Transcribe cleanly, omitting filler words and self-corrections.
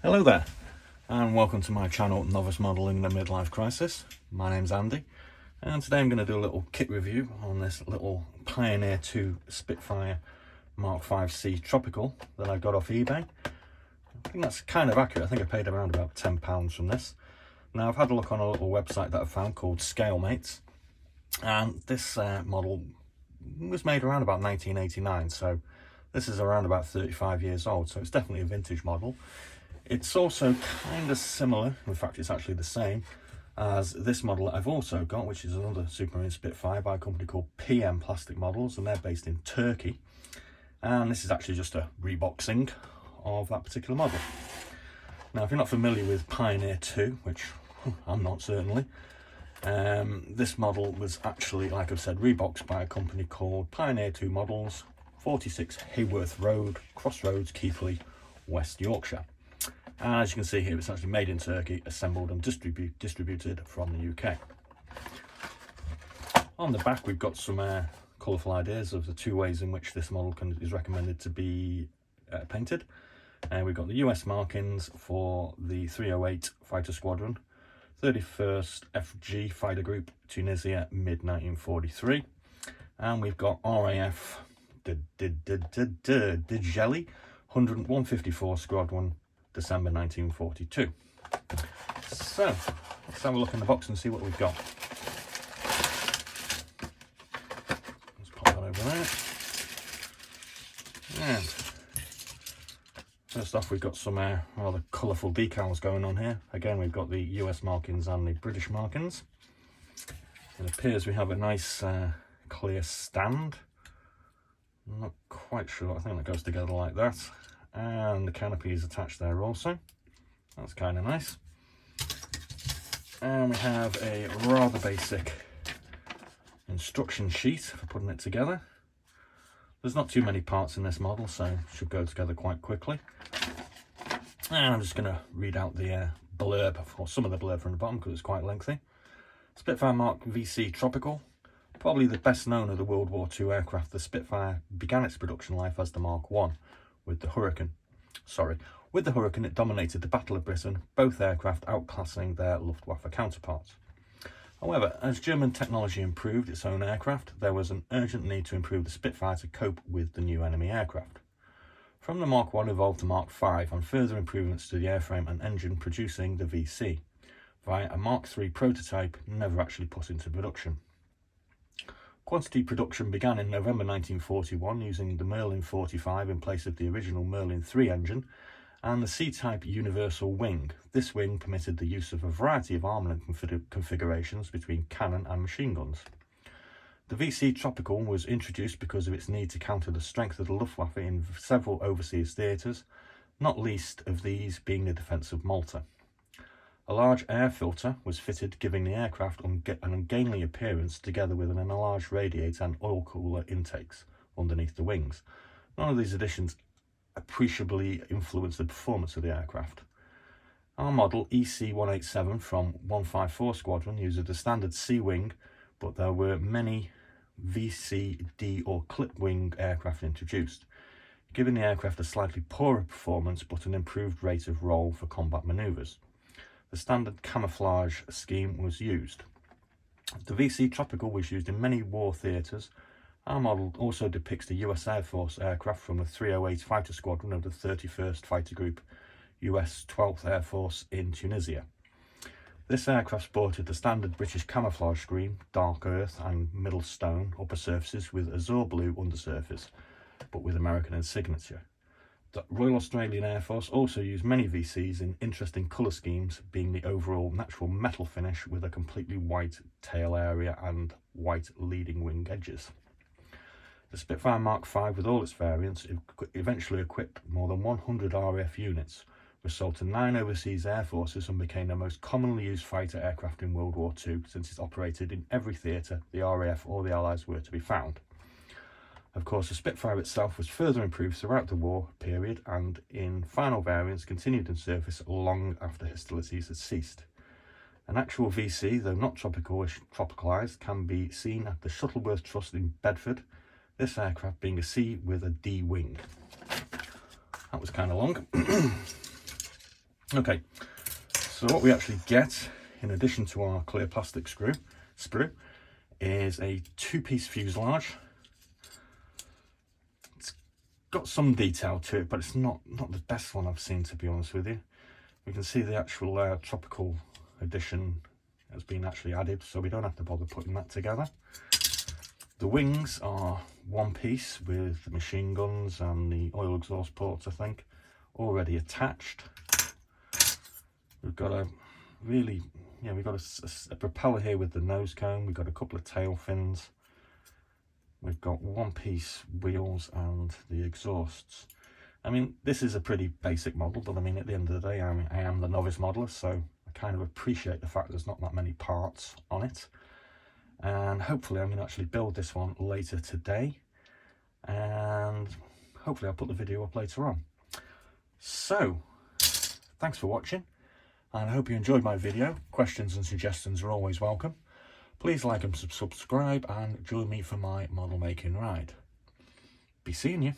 Hello there, and welcome to my channel, Novice Modelling the Midlife Crisis. My name's Andy, and today I'm going to do a little kit review on this little Pioneer 2 Spitfire Mark 5C Tropical that I got off eBay. I think that's kind of accurate. I think I paid around about £10 from this. Now, I've had a look on a little website that I found called Scalemates, and this model was made around about 1989, so this is around about 35 years old, so it's definitely a vintage model. It's also kind of similar, in fact it's actually the same, as this model that I've also got, which is another Supermarine Spitfire by a company called PM Plastic Models, and they're based in Turkey. And this is actually just a reboxing of that particular model. Now, if you're not familiar with Pioneer 2, which I'm not certainly, this model was actually, like I've said, reboxed by a company called Pioneer 2 Models, 46 Hayworth Road, Crossroads, Keighley, West Yorkshire. And as you can see here, it's actually made in Turkey, assembled and distributed from the UK. On the back, we've got some colourful ideas of the two ways in which this model is recommended to be painted. We've got the US markings for the 308 Fighter Squadron, 31st FG Fighter Group, Tunisia, mid-1943. And we've got RAF Djeli, 154 Squadron, December 1942. So let's have a look in the box and see what we've got. Let's pop that over there. And first off, we've got some rather colourful decals going on here. Again, we've got the US markings and the British markings. It appears we have a nice clear stand. I'm not quite sure. I think that goes together like that. And the canopy is attached there also. That's kind of nice. And we have a rather basic instruction sheet for putting it together. There's not too many parts in this model, so it should go together quite quickly. And I'm just going to read out the blurb, or some of the blurb from the bottom, because it's quite lengthy. Spitfire Mark VC Tropical. Probably the best known of the World War II aircraft, the Spitfire began its production life as the Mark I. With the Hurricane, it dominated the Battle of Britain, both aircraft outclassing their Luftwaffe counterparts. However, as German technology improved its own aircraft, there was an urgent need to improve the Spitfire to cope with the new enemy aircraft. From the Mark I evolved to Mark V and further improvements to the airframe and engine, producing the VC, via a Mark III prototype never actually put into production. Quantity production began in November 1941 using the Merlin 45 in place of the original Merlin 3 engine and the C-type universal wing. This wing permitted the use of a variety of armament configurations between cannon and machine guns. The VC Tropical was introduced because of its need to counter the strength of the Luftwaffe in several overseas theatres, not least of these being the defence of Malta. A large air filter was fitted, giving the aircraft an ungainly appearance, together with an enlarged radiator and oil cooler intakes underneath the wings. None of these additions appreciably influenced the performance of the aircraft. Our model EC-187 from 154 Squadron uses the standard C-wing, but there were many VC-D or clip wing aircraft introduced, giving the aircraft a slightly poorer performance but an improved rate of roll for combat manoeuvres. The standard camouflage scheme was used. The VC Tropical was used in many war theatres. Our model also depicts the US Air Force aircraft from the 308 Fighter Squadron of the 31st Fighter Group, US 12th Air Force in Tunisia. This aircraft sported the standard British camouflage scheme, dark earth and middle stone upper surfaces with azure blue undersurface, but with American insignia. The Royal Australian Air Force also used many VCs in interesting colour schemes, being the overall natural metal finish with a completely white tail area and white leading wing edges. The Spitfire Mark V, with all its variants, eventually equipped more than 100 RAF units, was sold to 9 overseas air forces and became the most commonly used fighter aircraft in World War II, since it operated in every theatre the RAF or the Allies were to be found. Of course, the Spitfire itself was further improved throughout the war period and in final variants continued in service long after hostilities had ceased. An actual VC, though not tropicalised, can be seen at the Shuttleworth Trust in Bedford, this aircraft being a C with a D wing. That was kind of long. Okay, so what we actually get, in addition to our clear plastic sprue, is a 2-piece fuselage. It's got some detail to it, but it's not the best one I've seen, to be honest with you. We can see the actual tropical edition has been actually added, so we don't have to bother putting that together. The wings are 1 piece with the machine guns and the oil exhaust ports, I think, already attached. We've got a a propeller here with the nose cone. We've got a couple of tail fins. We've got 1-piece wheels and the exhausts. I mean, this is a pretty basic model, but I mean, at the end of the day, I am the novice modeler, so I kind of appreciate the fact there's not that many parts on it. And hopefully I'm going to actually build this one later today, and hopefully I'll put the video up later on. So, thanks for watching, and I hope you enjoyed my video. Questions and suggestions are always welcome. Please like and subscribe, and join me for my model making ride. Be seeing you.